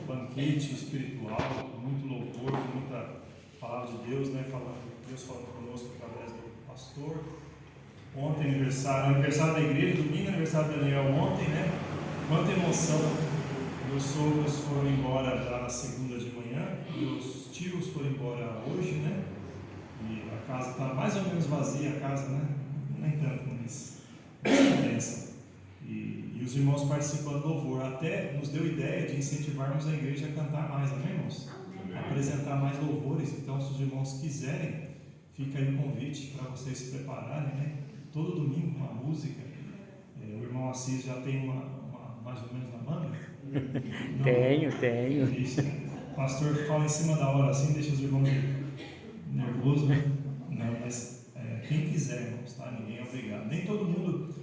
banquete espiritual, muito louvor, muita palavra de Deus, né? Deus falando conosco através do pastor. Ontem aniversário da igreja, domingo aniversário do Daniel ontem, né? Quanta emoção. Meus sogros foram embora já na segunda de manhã, meus tios foram embora hoje, né? E a casa está mais ou menos vazia, a casa, né? Nem tanto, mas pensa. E os irmãos participando do louvor, até nos deu ideia de incentivarmos a igreja a cantar mais, amém, irmãos? Apresentar mais louvores. Então, se os irmãos quiserem, fica aí o convite para vocês se prepararem, né? Todo domingo uma música. O irmão Assis já tem uma mais ou menos na manga? Não, Tenho. Isso. O pastor fala em cima da hora assim, deixa os irmãos nervosos. Não, mas quem quiser, irmãos, tá? Ninguém é obrigado. Nem todo mundo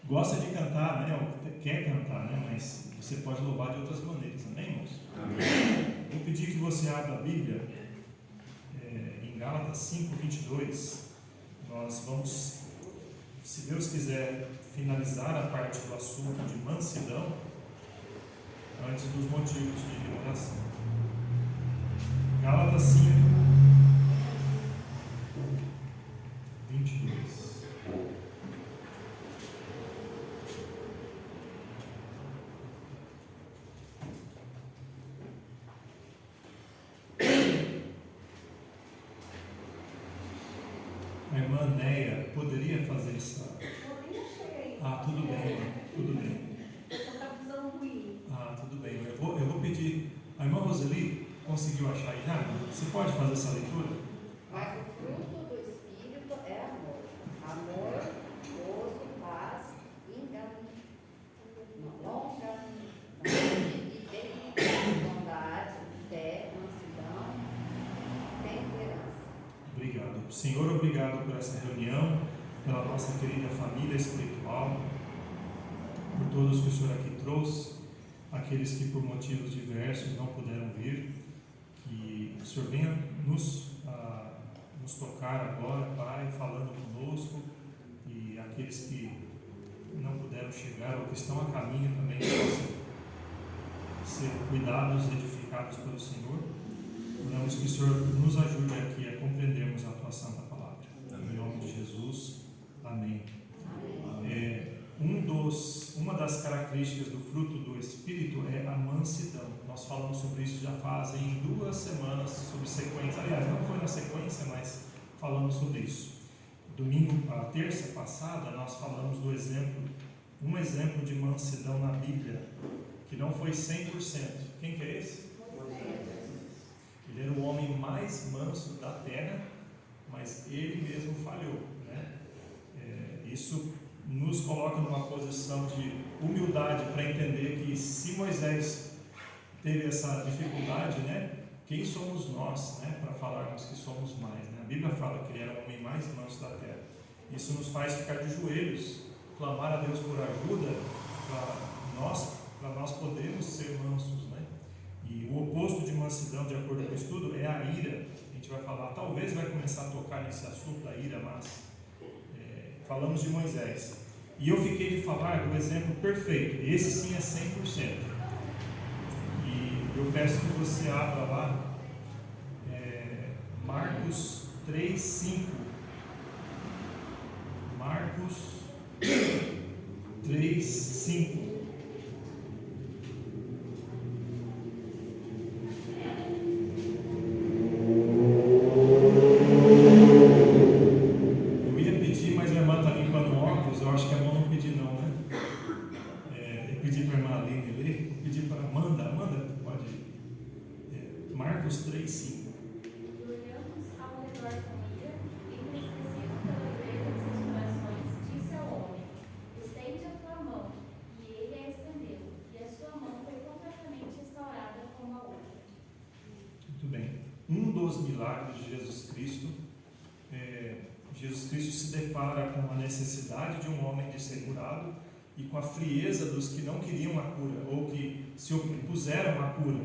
gosta de cantar, né? Ou quer cantar, né? Mas você pode louvar de outras maneiras, amém, irmãos? Amém. Vou pedir que você abra a Bíblia em Gálatas 5:22. Nós vamos, se Deus quiser, finalizar a parte do assunto de mansidão antes dos motivos de oração. Gálatas 5:22. A irmã Neia poderia fazer isso? Tudo bem. Tudo bem. Eu vou pedir. A irmã Roseli conseguiu achar aí? Você pode fazer essa leitura? Mas o fruto do Espírito é amor. Amor, gozo, paz, longanimidade, bondade, fé, mansidão, temperança. Obrigado. Senhor, obrigado por essa reunião, pela nossa querida família espiritual, por todos que o Senhor aqui trouxe, aqueles que por motivos diversos não puderam vir, que o Senhor venha nos tocar agora, Pai, falando conosco, e aqueles que não puderam chegar ou que estão a caminho também possam ser cuidados, edificados pelo Senhor. Oramos que o Senhor nos ajude aqui a compreendermos a tua santa palavra. Em nome de Jesus. Amém. Uma das características do fruto do Espírito é a mansidão. Nós falamos sobre isso já fazem 2 semanas, sobre sequência. Aliás, não foi na sequência, mas falamos sobre isso. A terça passada, nós falamos do um exemplo de mansidão na Bíblia, que não foi 100%. Quem que é esse? Ele era o homem mais manso da terra, mas ele mesmo falhou, né? Isso nos coloca numa posição de humildade para entender que se Moisés teve essa dificuldade, né? Quem somos nós, né? Para falarmos que somos mais, né? A Bíblia fala que ele era o homem mais manso da terra. Isso nos faz ficar de joelhos, clamar a Deus por ajuda para nós podermos ser mansos, né? E o oposto de mansidão, de acordo com o estudo, é a ira. A gente vai falar, talvez vai começar a tocar nesse assunto da ira, mas falamos de Moisés. E eu fiquei de falar do exemplo perfeito. Esse sim é 100%. E eu peço que você abra lá Marcos 3:5. Marcos 3:5. Marcos 3:5. Olhamos ao redor com ira, entristecido pela dureza de seus corações, disse ao homem: estende a tua mão. E ele a estendeu, e a sua mão foi completamente restaurada como a outra. Muito bem. Um dos milagres de Jesus Cristo se depara com a necessidade de um homem de ser curado e com a frieza dos que não queriam a cura ou que se opuseram à cura.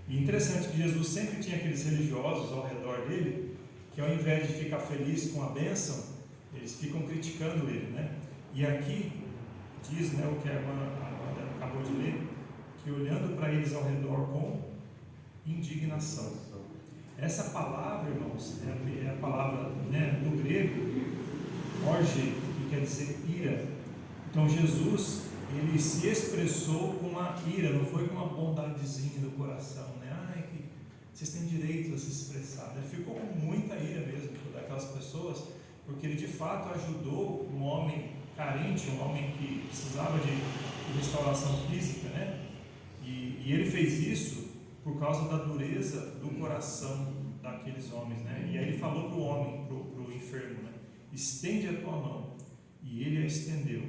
E interessante que Jesus sempre tinha aqueles religiosos ao redor dele, que ao invés de ficar feliz com a bênção, eles ficam criticando ele, né? E aqui diz, né, o que a irmã acabou de ler, que olhando para ele eles ao redor com indignação. Essa palavra, irmãos, é a palavra, né, do grego, orge, que quer dizer ira. Então Jesus, ele se expressou com uma ira, não foi com uma bondadezinha do coração, né? Ai, que vocês têm direito a se expressar. Ele ficou com muita ira mesmo daquelas pessoas, porque ele de fato ajudou um homem carente, um homem que precisava de restauração física, né? E ele fez isso por causa da dureza do coração daqueles homens, né? E aí ele falou para o homem, para o enfermo, né? Estende a tua mão. E ele a estendeu,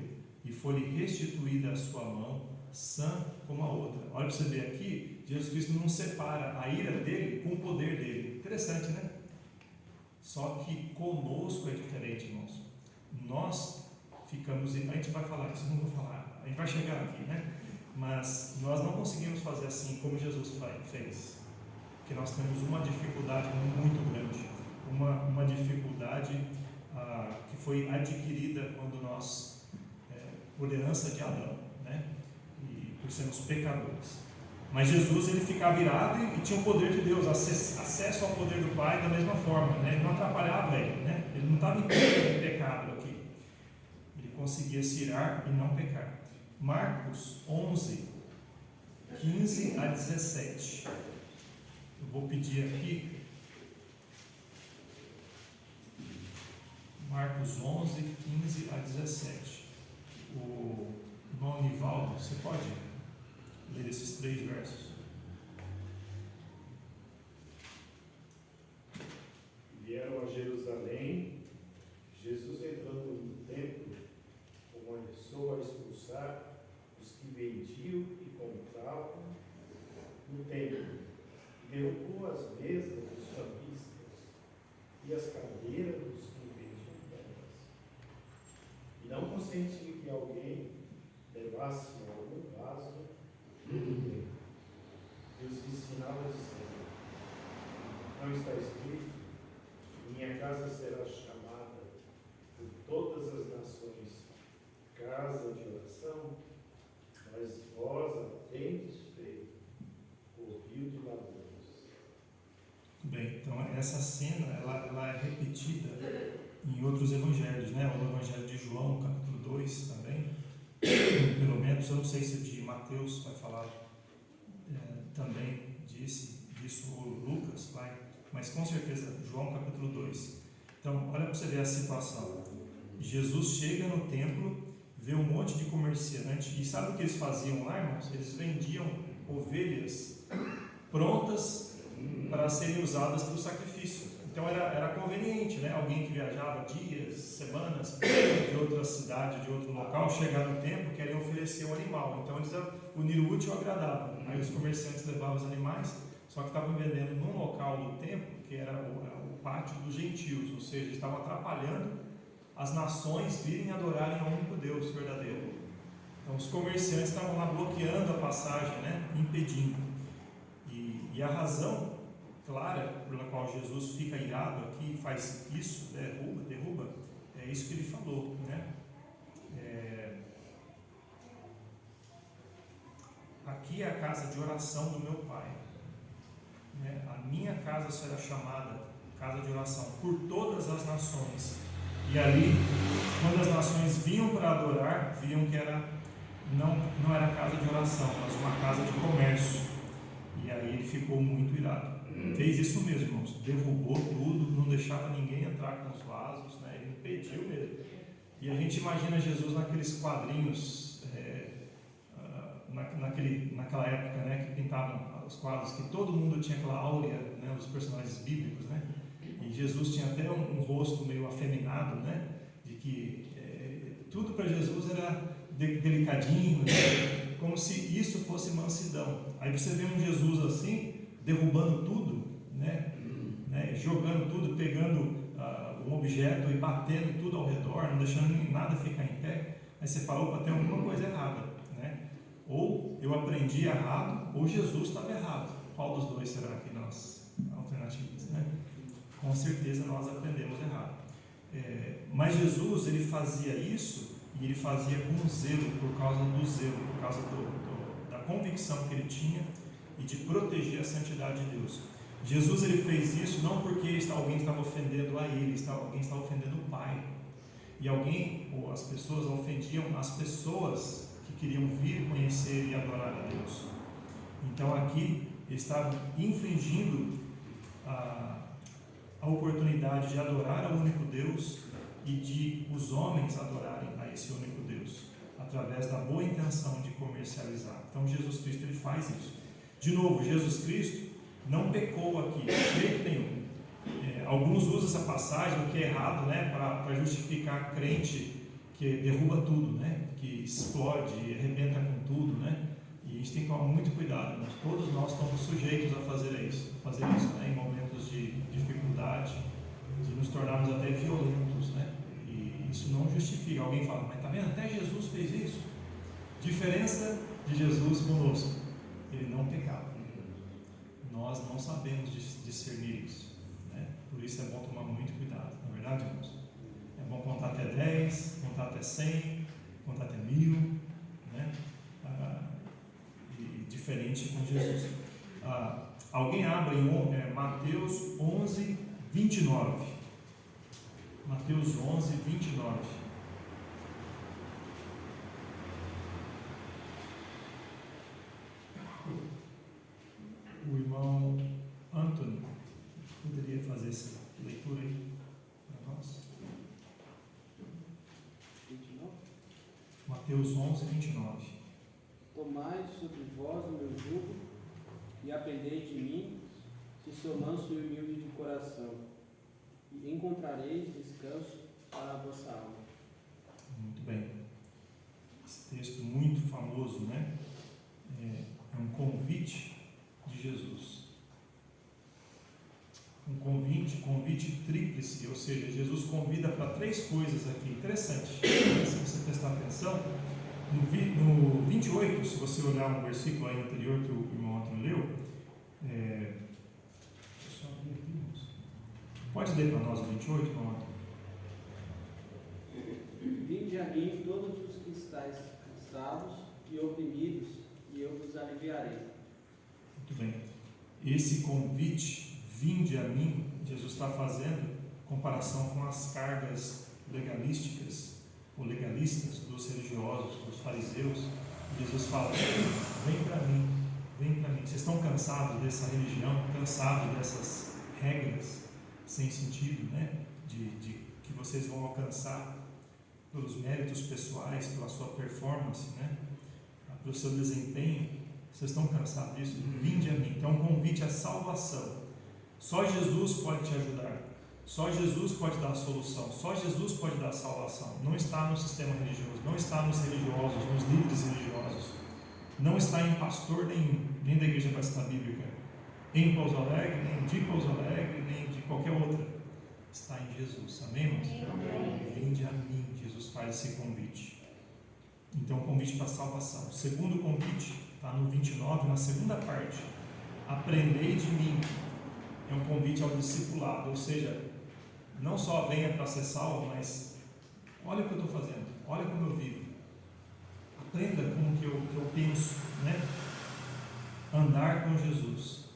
e foi-lhe restituída a sua mão, sã como a outra. Olha para você ver aqui, Jesus Cristo não separa a ira dele com o poder dele. Interessante, né? Só que conosco é diferente, irmãos. Nós ficamos, a gente vai falar isso, não vou falar, a gente vai chegar aqui, né? Mas nós não conseguimos fazer assim como Jesus fez, porque nós temos uma dificuldade muito grande, uma dificuldade que foi adquirida quando nós, por herança de Adão, né? E por sermos pecadores. Mas Jesus, ele ficava irado e tinha o poder de Deus, acesso ao poder do Pai da mesma forma, né? Ele não atrapalhava ele, né? Ele não estava em pecado aqui, ele conseguia se irar e não pecar. Marcos 11, 15 a 17. Eu vou pedir aqui. Marcos 11, 15 a 17. O irmão Nivaldo, você pode ler esses 3 versos? Vieram a Jerusalém. Jesus, entrando no templo, começou a expulsar os que vendiam e compravam no templo, e derrubou as mesas dos cambistas e as cadeiras dos que vendiam terras. E não consentia que alguém levasse algum vaso do templo. E os ensinava dizendo: não está escrito, minha casa será chamada por todas as nações casa de oração, mas vós a tendes feito covil de ladrões. Bem, então essa cena ela é repetida em outros evangelhos, né? O evangelho de João, capítulo 2 também, pelo menos, eu não sei se de Mateus vai falar também disso, ou Lucas vai, mas com certeza João capítulo 2. Então, olha para você ver a situação. Jesus chega no templo, vê um monte de comerciante, e sabe o que eles faziam lá, irmãos? Eles vendiam ovelhas prontas para serem usadas para o sacrifício. Então era conveniente, né? Alguém que viajava dias, semanas de outra cidade, de outro local, chegar no templo, queria oferecer um animal. Então eles uniram o útil ao agradável. Aí os comerciantes levavam os animais, só que estavam vendendo num local do templo que era o pátio dos gentios, ou seja, estavam atrapalhando as nações virem adorarem ao único Deus verdadeiro. Então os comerciantes estavam lá bloqueando a passagem, né? Impedindo. E a razão clara pela qual Jesus fica irado aqui, faz isso, derruba, é isso que ele falou, né? Aqui é a casa de oração do meu Pai, né? A minha casa será chamada casa de oração por todas as nações. E ali, quando as nações vinham para adorar, viam que não era casa de oração, mas uma casa de comércio. E aí ele ficou muito irado. Fez isso mesmo, irmãos. Derrubou tudo, não deixava ninguém entrar com os vasos, né? Ele impediu mesmo. E a gente imagina Jesus naqueles quadrinhos, naquela época, né? Que pintavam os quadros, que todo mundo tinha aquela áurea, né? Dos personagens bíblicos, né? E Jesus tinha até um rosto meio afeminado, né? De que tudo para Jesus era delicadinho, né? Como se isso fosse mansidão. Aí você vê um Jesus assim, derrubando tudo, né? Jogando tudo, pegando um objeto e batendo tudo ao redor, não deixando nada ficar em pé. Aí você fala, opa, tem alguma coisa errada, né? Ou eu aprendi errado, ou Jesus estava errado. Qual dos dois será que nós alternativas, né? Com certeza nós aprendemos errado. Mas Jesus, ele fazia isso, e ele fazia com zelo, por causa do zelo, por causa da convicção que ele tinha e de proteger a santidade de Deus. Jesus ele fez isso não porque alguém estava ofendendo a ele, alguém estava ofendendo o Pai. E alguém, ou as pessoas, ofendiam as pessoas que queriam vir conhecer e adorar a Deus. Então aqui ele estava infringindo a oportunidade de adorar ao único Deus e de os homens adorarem a esse único Deus, através da boa intenção de comercializar. Então Jesus Cristo ele faz isso. De novo, Jesus Cristo não pecou aqui, de jeito nenhum. Alguns usam essa passagem, o que é errado, né, para justificar crente que derruba tudo, né, que explode, arrebenta com tudo, né, e a gente tem que tomar muito cuidado, mas todos nós estamos sujeitos a fazer isso, né, em momentos de dificuldade, de nos tornarmos até violentos, né, e isso não justifica. Alguém fala, mas está vendo, até Jesus fez isso. Diferença de Jesus conosco, ele não pecava. Nós não sabemos discernir isso, né? Por isso é bom tomar muito cuidado, não é verdade, irmãos? É bom contar até 10, contar até 100, contar até 1000, né? E diferente com Jesus. Alguém abre em Mateus 11, 29. Mateus 11, 29. O irmão Anthony poderia fazer essa leitura aí para nós? 29. Mateus 11, 29. Tomai sobre vós o meu jugo e aprendei de mim, que sou manso e humilde de coração, e encontrareis descanso para a vossa alma. Muito bem. Esse texto muito famoso, né? É um convite de Jesus. Um convite tríplice, ou seja, Jesus convida para 3 coisas aqui. Interessante. Se você prestar atenção, no 28, se você olhar no versículo aí anterior que o irmão Antônio leu, pode ler para nós o 28, irmão Antônio? Vinde a mim todos os que estáis cansados e oprimidos, e eu vos aliviarei. Muito bem. Esse convite, vinde a mim, Jesus está fazendo comparação com as cargas legalísticas ou legalistas dos religiosos, dos fariseus. Jesus fala, vem para mim, vem para mim. Vocês estão cansados dessa religião, cansados dessas regras sem sentido, né? De que vocês vão alcançar pelos méritos pessoais, pela sua performance, né? Pelo seu desempenho. Vocês estão cansados disso? Vinde a mim. Então, um convite à salvação. Só Jesus pode te ajudar. Só Jesus pode dar a solução. Só Jesus pode dar a salvação. Não está no sistema religioso. Não está nos religiosos, nos líderes religiosos. Não está em pastor nenhum, nem da Igreja Batista Bíblica, em Pouso Alegre, nem de Pouso Alegre, nem de qualquer outra. Está em Jesus. Amém, irmãos? Vinde a mim. Jesus faz esse convite. Então, convite para a salvação. O segundo convite está no 29, na segunda parte. Aprendei de mim. É um convite ao discipulado, ou seja, não só venha para ser salvo, mas olha o que eu estou fazendo, olha como eu vivo. Aprenda como que eu penso, né? Andar com Jesus,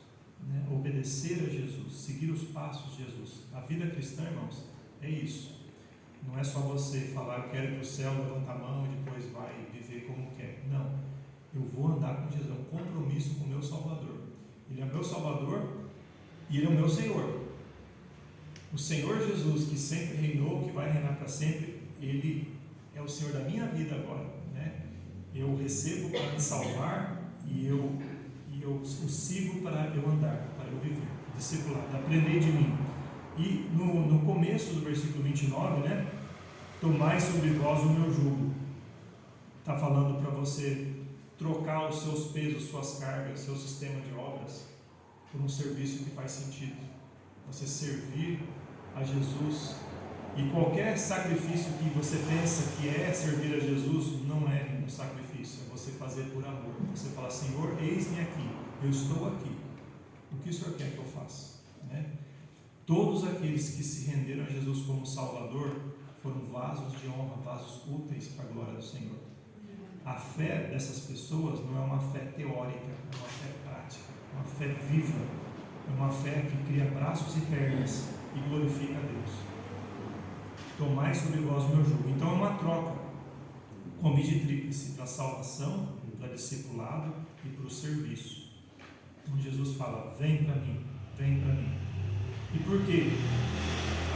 né? Obedecer a Jesus, seguir os passos de Jesus. A vida cristã, irmãos, é isso. Não é só você falar, eu quero ir para o céu, levanta a mão e depois vai viver como quer. Não. Eu vou andar com Jesus, é um compromisso com o meu Salvador. Ele é o meu Salvador e Ele é o meu Senhor. O Senhor Jesus, que sempre reinou, que vai reinar para sempre, Ele é o Senhor da minha vida agora, né? Eu o recebo para me salvar e eu o sigo para eu andar, para eu viver, discipulado, aprender de mim. E no começo do versículo 29, né? Tomai sobre vós o meu jugo. Está falando para você trocar os seus pesos, suas cargas, seu sistema de obras por um serviço que faz sentido. Você servir a Jesus. E qualquer sacrifício que você pensa que é servir a Jesus, não é um sacrifício, é você fazer por amor. Você fala, Senhor, eis-me aqui, eu estou aqui. O que o Senhor quer que eu faça? Né? Todos aqueles que se renderam a Jesus como Salvador foram vasos de honra, vasos úteis para a glória do Senhor. a fé dessas pessoas não é uma fé teórica, é uma fé prática, é uma fé viva, é uma fé que cria braços e pernas e glorifica a Deus. Tomai sobre vós o meu jugo. Então é uma troca, convite tríplice para a salvação, para discipulado e para o serviço. Então Jesus fala: vem para mim, vem para mim. E por quê?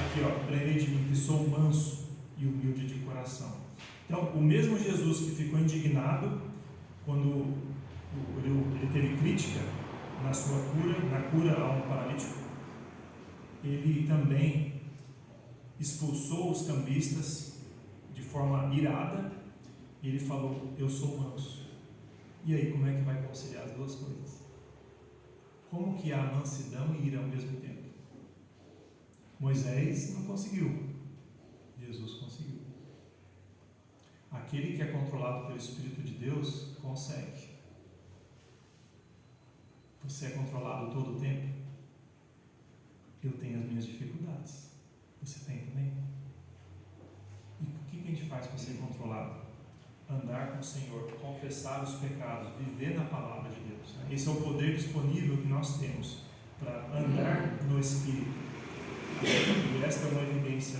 Aqui, aprendei de mim que sou manso e humilde de coração. Então, o mesmo Jesus que ficou indignado quando ele teve crítica na sua cura, na cura a um paralítico, ele também expulsou os cambistas de forma irada, e ele falou: eu sou manso. E aí, como é que vai conciliar as duas coisas? Como que há mansidão e ira ao mesmo tempo? Moisés não conseguiu, Jesus conseguiu. Aquele que é controlado pelo Espírito de Deus consegue. Você é controlado todo o tempo? Eu tenho as minhas dificuldades. Você tem também? E o que a gente faz para ser controlado? Andar com o Senhor, confessar os pecados, viver na palavra de Deus. Esse é o poder disponível que nós temos para andar no Espírito. E esta é uma evidência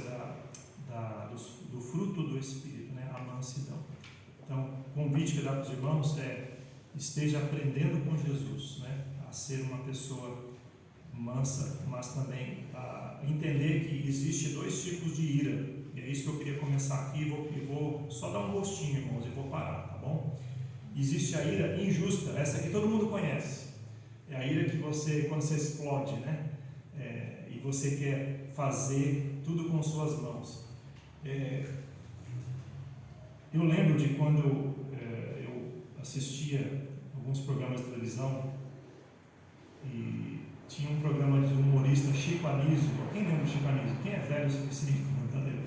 do fruto do Espírito, né? A mansidão. Então, o convite que dá para os irmãos é: esteja aprendendo com Jesus, né? A ser uma pessoa mansa, mas também a entender que existe dois tipos de ira. E é isso que eu queria começar aqui, e vou só dar um gostinho, irmãos, e vou parar, tá bom? Existe a ira injusta, essa aqui todo mundo conhece. É a ira que você, quando você explode, né? E você quer fazer tudo com suas mãos. Eu lembro de quando eu assistia alguns programas de televisão, e tinha um programa de humorista, Chico Anísio. Quem lembra de Chico Anísio? Quem é velho o suficiente para entender?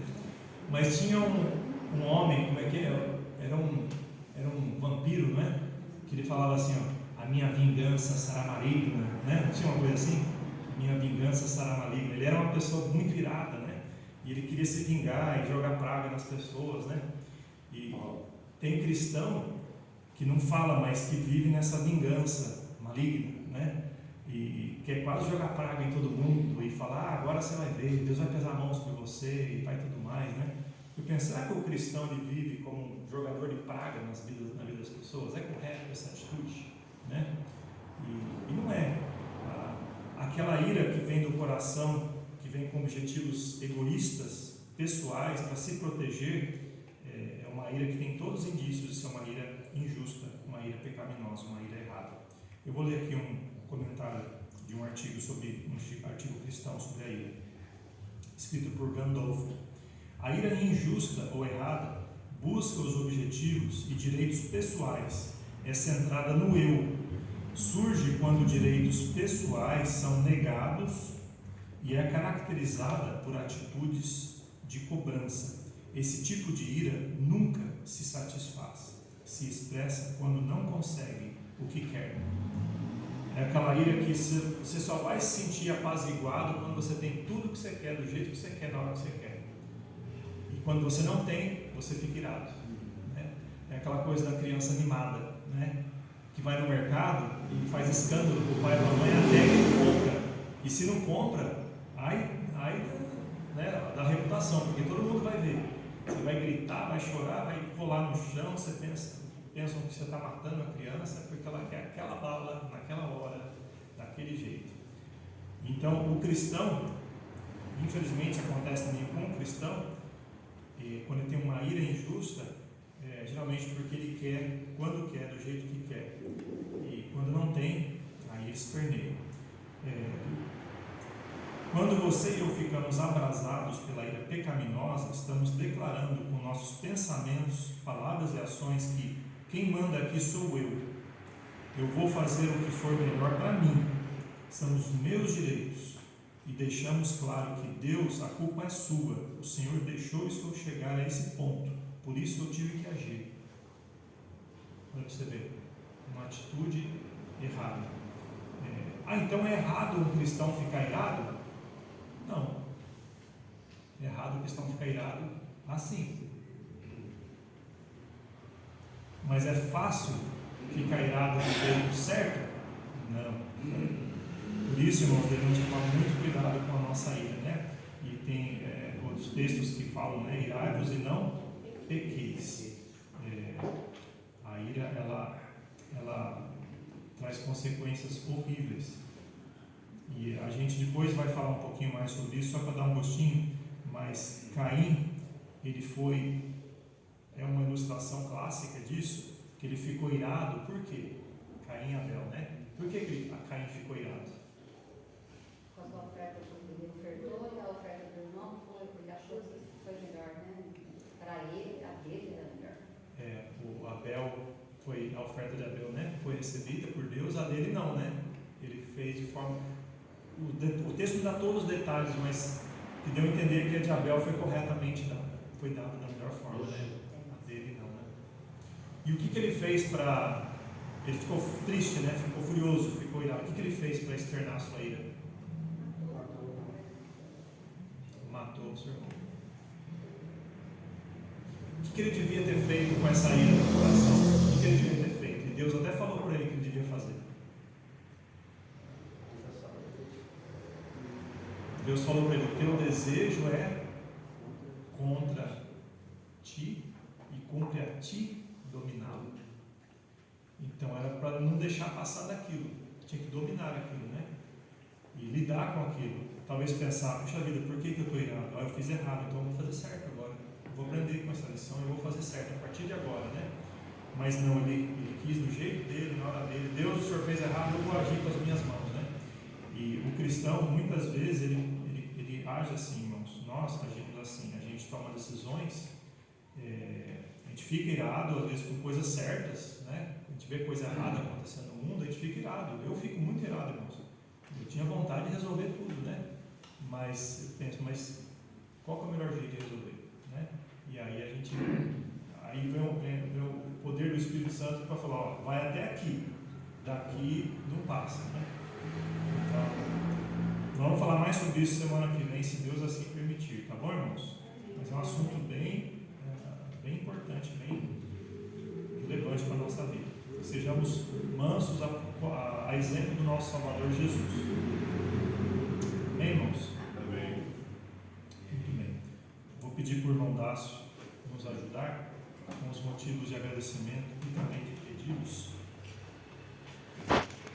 Mas tinha um homem, como é que é? Era um vampiro, não é? Que ele falava assim: ó, a minha vingança será maligna, né? Tinha uma coisa assim: minha vingança será maligna. Ele era uma pessoa muito irada, né? E ele queria se vingar e jogar praga nas pessoas, né? E tem cristão que não fala, mas que vive nessa vingança maligna, né? E quer quase jogar praga em todo mundo e falar: agora você vai ver, Deus vai pesar mãos por você e vai tudo mais, né? Eu penso: será que o cristão ele vive como um jogador de praga na vida das pessoas? É correto essa atitude, né? E não é. Aquela ira que vem do coração, que vem com objetivos egoístas, pessoais, para se proteger, é uma ira que tem todos os indícios de ser uma ira injusta, uma ira pecaminosa, uma ira errada. Eu vou ler aqui um comentário de um artigo artigo cristão sobre a ira, escrito por Gandolfo. A ira injusta ou errada busca os objetivos e direitos pessoais, é centrada no eu, surge quando direitos pessoais são negados e é caracterizada por atitudes de cobrança. Esse tipo de ira nunca se satisfaz, se expressa quando não consegue o que quer. É aquela ira que você só vai se sentir apaziguado quando você tem tudo que você quer, do jeito que você quer, na hora que você quer. E quando você não tem, você fica irado, né? É aquela coisa da criança animada, né? Que vai no mercado e faz escândalo para o pai e para a mãe até que compra. E se não compra, aí né, dá reputação, porque todo mundo vai ver. Você vai gritar, vai chorar, vai rolar no chão, você pensam que você está matando a criança porque ela quer aquela bala, naquela hora, daquele jeito. Então, o cristão, infelizmente acontece também com o cristão, quando ele tem uma ira injusta, geralmente porque ele quer, quando quer, do jeito que quer. E quando não tem, aí ele esperneia. Quando você e eu ficamos abrasados pela ira pecaminosa, estamos declarando com nossos pensamentos, palavras e ações que quem manda aqui sou eu. Eu vou fazer o que for melhor para mim. São os meus direitos. E deixamos claro que Deus, a culpa é sua. O Senhor deixou isso eu chegar a esse ponto. Por isso eu tive que agir. Para você ver, uma atitude errada. Então é errado um cristão ficar irado? Não. É errado o cristão ficar irado assim. Mas é fácil ficar irado no tempo certo? Não. Por isso, irmãos, devemos tomar muito cuidado com a nossa ira, né? E tem outros textos que falam, né? Irai-vos e não pequeis. A ira, ela traz consequências horríveis. E a gente depois vai falar um pouquinho mais sobre isso, só para dar um gostinho. Mas Caim, é uma ilustração clássica disso, que ele ficou irado. Por quê? Caim e Abel, né? Por que Caim ficou irado? Com a sua oferta ele ofertou e a oferta do irmão foi, porque achou que foi melhor, né? Para ele, a dele era melhor. O Abel, a oferta de Abel, né? Foi recebida por Deus, a dele não, né? Ele fez de forma... O texto não dá todos os detalhes, mas que deu a entender que a de Abel foi corretamente dada. Foi dada da melhor forma, né? A dele não, né? E o que ele fez para... Ele ficou triste, né? Ficou furioso, ficou irado. O que ele fez para externar a sua ira? Matou o seu irmão. O que ele devia ter feito com essa ira no coração? O que ele devia ter feito? E Deus até falou para ele que ele devia fazer. Deus falou para ele: o teu desejo é contra ti e cumpre a ti dominá-lo. Então era para não deixar passar daquilo, tinha que dominar aquilo, né? E lidar com aquilo. Talvez pensar: puxa vida, por que eu estou irado? Eu fiz errado, então eu vou fazer certo agora. Eu vou aprender com essa lição, eu vou fazer certo a partir de agora, né? Mas não, ele quis do jeito dele, na hora dele. Deus, o Senhor fez errado, eu vou agir com as minhas mãos, né? E o cristão, muitas vezes, ele age assim, irmãos. Nós agimos assim, a gente toma decisões, a gente fica irado, às vezes, com coisas certas, né? A gente vê coisa errada acontecendo no mundo, a gente fica irado. Eu fico muito irado, irmãos. Eu tinha vontade de resolver tudo, né? Mas eu penso, qual que é o melhor jeito de resolver, né? E aí vem o poder do Espírito Santo para falar: ó, vai até aqui, daqui não passa, né? Então, vamos falar mais sobre isso semana que vem, se Deus assim permitir, tá bom, irmãos? Mas é um assunto bem importante, bem relevante para a nossa vida. Que sejamos mansos a exemplo do nosso Salvador Jesus. Amém, irmãos? Amém. Muito bem. Vou pedir para o irmão Dácio nos ajudar com os motivos de agradecimento e também de pedidos.